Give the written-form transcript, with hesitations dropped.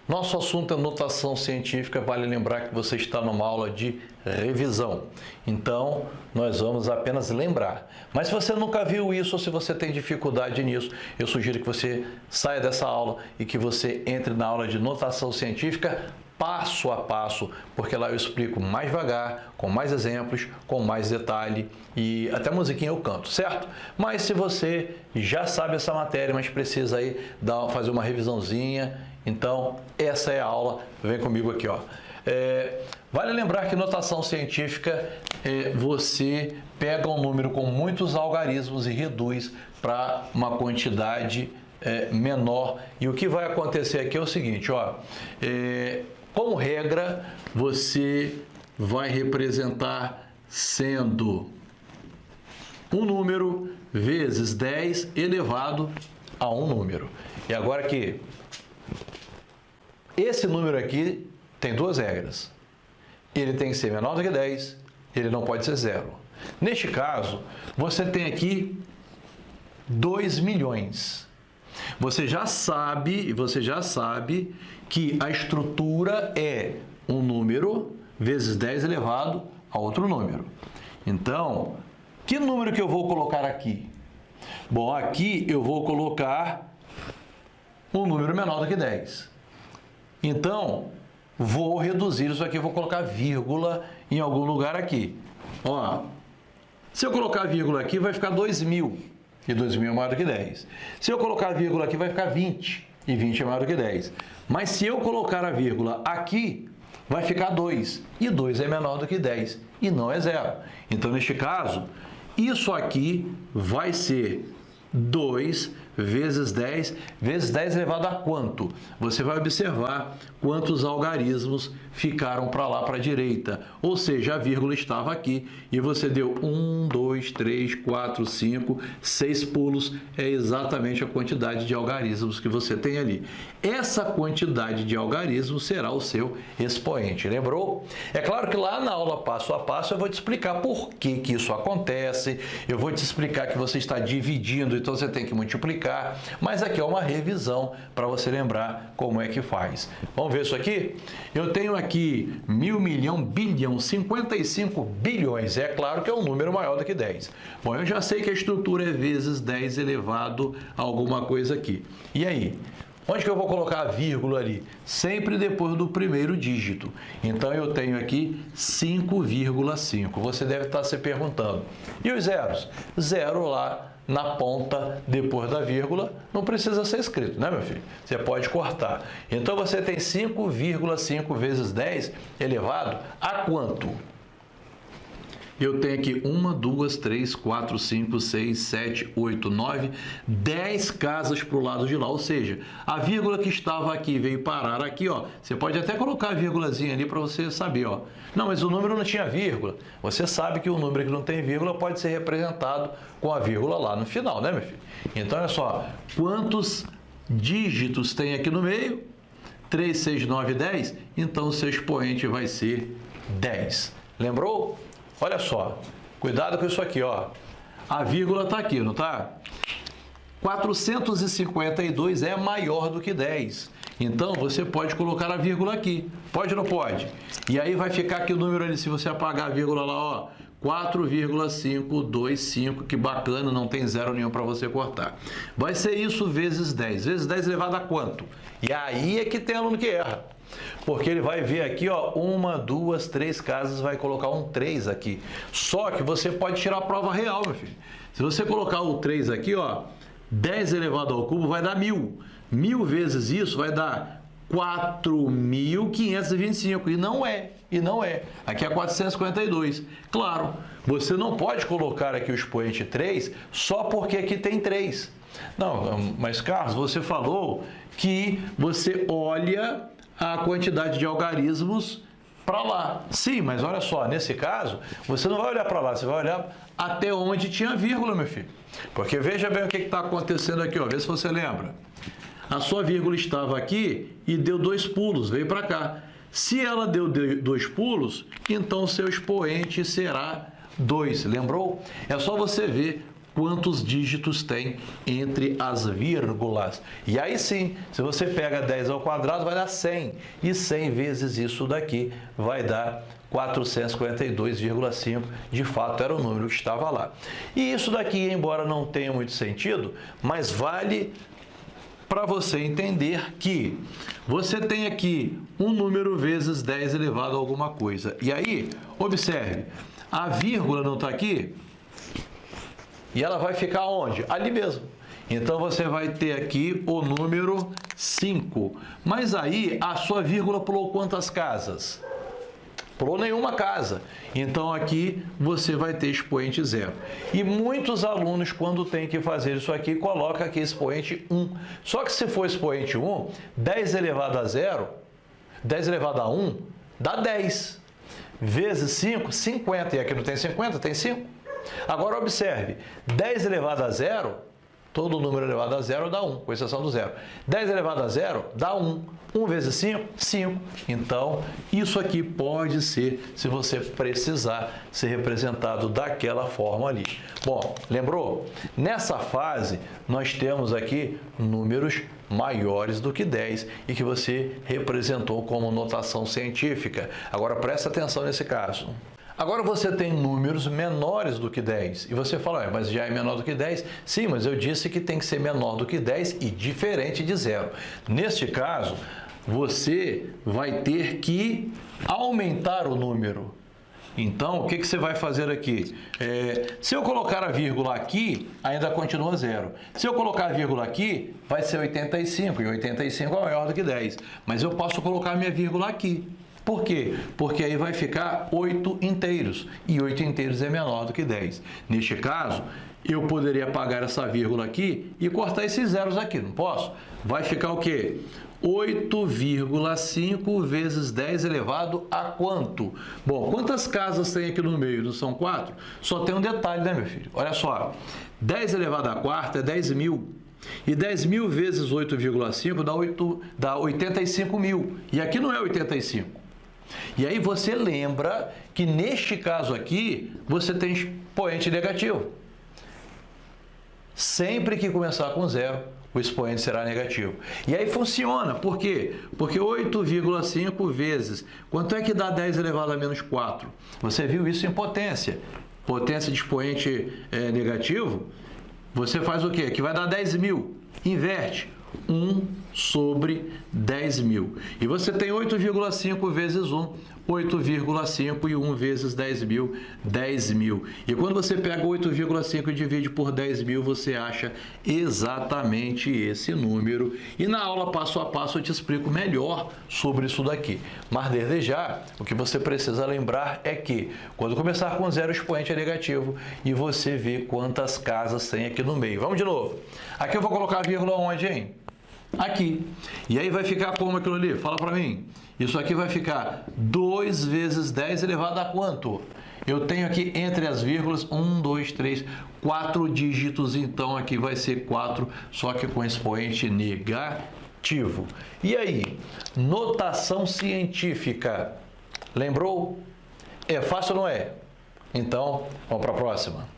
Nosso assunto é notação científica, vale lembrar que você está numa aula de revisão. Então, nós vamos apenas lembrar. Mas se você nunca viu isso ou se você tem dificuldade nisso, eu sugiro que você saia dessa aula e que você entre na aula de notação científica passo a passo, porque lá eu explico mais devagar, com mais exemplos, com mais detalhe e até musiquinha eu canto, certo? Mas se você já sabe essa matéria, mas precisa aí fazer uma revisãozinha, então essa é a aula, vem comigo aqui, ó. Vale lembrar que notação científica, você pega um número com muitos algarismos e reduz para uma quantidade menor. E o que vai acontecer aqui é o seguinte, ó, como regra, você vai representar sendo um número vezes 10 elevado a um número. E agora aqui, esse número aqui tem duas regras. Ele tem que ser menor do que 10, ele não pode ser zero. Neste caso, você tem aqui 2 milhões. Você já sabe que a estrutura é um número vezes 10 elevado a outro número. Então, que número que eu vou colocar aqui? Bom, aqui eu vou colocar um número menor do que 10. Então, vou reduzir isso aqui, vou colocar vírgula em algum lugar aqui. Ó, se eu colocar vírgula aqui, vai ficar 2.000. E 2.000 é maior do que 10. Se eu colocar a vírgula aqui, vai ficar 20. E 20 é maior do que 10. Mas se eu colocar a vírgula aqui, vai ficar 2. E 2 é menor do que 10. E não é zero. Então, neste caso, isso aqui vai ser 2 vezes 10 elevado a quanto? Você vai observar quantos algarismos ficaram para lá, para a direita. Ou seja, a vírgula estava aqui e você deu 1, 2, 3, 4, 5, 6 pulos. É exatamente a quantidade de algarismos que você tem ali. Essa quantidade de algarismos será o seu expoente. Lembrou? É claro que lá na aula passo a passo eu vou te explicar por que isso acontece. Eu vou te explicar que você está dividindo, então você tem que multiplicar. Mas aqui é uma revisão para você lembrar como é que faz. Vamos ver isso aqui? Eu tenho aqui 1.000, milhão, bilhão, 55 bilhões. É claro que é um número maior do que 10. Bom, eu já sei que a estrutura é vezes 10 elevado a alguma coisa aqui. E aí? Onde que eu vou colocar a vírgula ali? Sempre depois do primeiro dígito. Então, eu tenho aqui 5,5. Você deve estar se perguntando. E os zeros? Zero lá na ponta, depois da vírgula, não precisa ser escrito, né, meu filho? Você pode cortar. Então, você tem 5,5 vezes 10 elevado a quanto? Eu tenho aqui 1, 2, 3, 4, 5, 6, 7, 8, 9, 10 casas para o lado de lá. Ou seja, a vírgula que estava aqui veio parar aqui, ó. Você pode até colocar a vírgulazinha ali para você saber, ó. Não, mas o número não tinha vírgula. Você sabe que o número que não tem vírgula pode ser representado com a vírgula lá no final, né, meu filho? Então, olha só, quantos dígitos tem aqui no meio? 3, 6, 9, 10. Então, o seu expoente vai ser 10. Lembrou? Olha só, cuidado com isso aqui, ó. A vírgula está aqui, não está? 452 é maior do que 10. Então, você pode colocar a vírgula aqui. Pode ou não pode? E aí vai ficar aqui o número ali, se você apagar a vírgula lá, ó. 4,525, que bacana, não tem zero nenhum para você cortar. Vai ser isso vezes 10. Vezes 10 elevado a quanto? E aí é que tem aluno que erra. Porque ele vai ver aqui, ó, 1, 2, 3 casas, vai colocar um 3 aqui. Só que você pode tirar a prova real, meu filho. Se você colocar o 3 aqui, ó, 10 elevado ao cubo vai dar 1.000. 1.000 vezes isso vai dar 4.525. E não é. Aqui é 452. Claro, você não pode colocar aqui o expoente 3 só porque aqui tem 3. Não, mas Carlos, você falou que você olha a quantidade de algarismos para lá. Sim, mas olha só, nesse caso, você não vai olhar para lá, você vai olhar até onde tinha vírgula, meu filho. Porque veja bem o que está acontecendo aqui, ó, vê se você lembra. A sua vírgula estava aqui e deu 2 pulos, veio para cá. Se ela deu 2 pulos, então o seu expoente será 2, lembrou? É só você ver quantos dígitos tem entre as vírgulas. E aí sim, se você pega 10 ao quadrado, vai dar 100. E 100 vezes isso daqui vai dar 442,5. De fato, era o número que estava lá. E isso daqui, embora não tenha muito sentido, mas vale para você entender que você tem aqui um número vezes 10 elevado a alguma coisa. E aí, observe, a vírgula não está aqui e ela vai ficar onde? Ali mesmo. Então, você vai ter aqui o número 5. Mas aí, a sua vírgula pulou quantas casas? Pulou nenhuma casa. Então, aqui você vai ter expoente zero. E muitos alunos, quando tem que fazer isso aqui, colocam aqui expoente 1. Só que se for expoente 1, 10 elevado a 0, 10 elevado a 1, dá 10. Vezes 5, 50. E aqui não tem 50, tem 5. Agora, observe, 10 elevado a 0, todo número elevado a 0 dá 1, com exceção do 0. 10 elevado a 0 dá 1. 1 vezes 5, 5. Então, isso aqui pode ser, se você precisar, ser representado daquela forma ali. Bom, lembrou? Nessa fase, nós temos aqui números maiores do que 10 e que você representou como notação científica. Agora, presta atenção nesse caso. Agora você tem números menores do que 10 e você fala, mas já é menor do que 10? Sim, mas eu disse que tem que ser menor do que 10 e diferente de 0. Neste caso, você vai ter que aumentar o número. Então, o que você vai fazer aqui? Se eu colocar a vírgula aqui, ainda continua 0. Se eu colocar a vírgula aqui, vai ser 85, e 85 é maior do que 10. Mas eu posso colocar a minha vírgula aqui. Por quê? Porque aí vai ficar 8 inteiros, e 8 inteiros é menor do que 10. Neste caso, eu poderia apagar essa vírgula aqui e cortar esses zeros aqui, não posso? Vai ficar o quê? 8,5 vezes 10 elevado a quanto? Bom, quantas casas tem aqui no meio? Não são 4? Só tem um detalhe, né, meu filho? Olha só, 10 elevado a quarta é 10 mil. E 10 mil vezes 8,5 dá 85 mil. E aqui não é 85. E aí você lembra que neste caso aqui, você tem expoente negativo. Sempre que começar com 0, o expoente será negativo. E aí funciona, por quê? Porque 8,5 vezes, quanto é que dá 10 elevado a menos 4? Você viu isso em potência. Potência de expoente negativo, você faz o quê? Que vai dar 10 mil. Inverte. 1 sobre 10 mil. E você tem 8,5 vezes 1, 8,5 e 1 vezes 10 mil, 10 mil. E quando você pega 8,5 e divide por 10 mil, você acha exatamente esse número. E na aula passo a passo eu te explico melhor sobre isso daqui. Mas desde já, o que você precisa lembrar é que quando começar com 0, o expoente é negativo e você vê quantas casas tem aqui no meio. Vamos de novo. Aqui eu vou colocar a vírgula onde, hein? Aqui. E aí vai ficar como aquilo ali? Fala para mim. Isso aqui vai ficar 2 vezes 10 elevado a quanto? Eu tenho aqui entre as vírgulas 1, 2, 3, 4 dígitos. Então, aqui vai ser 4, só que com expoente negativo. E aí? Notação científica. Lembrou? É fácil ou não é? Então, vamos para a próxima.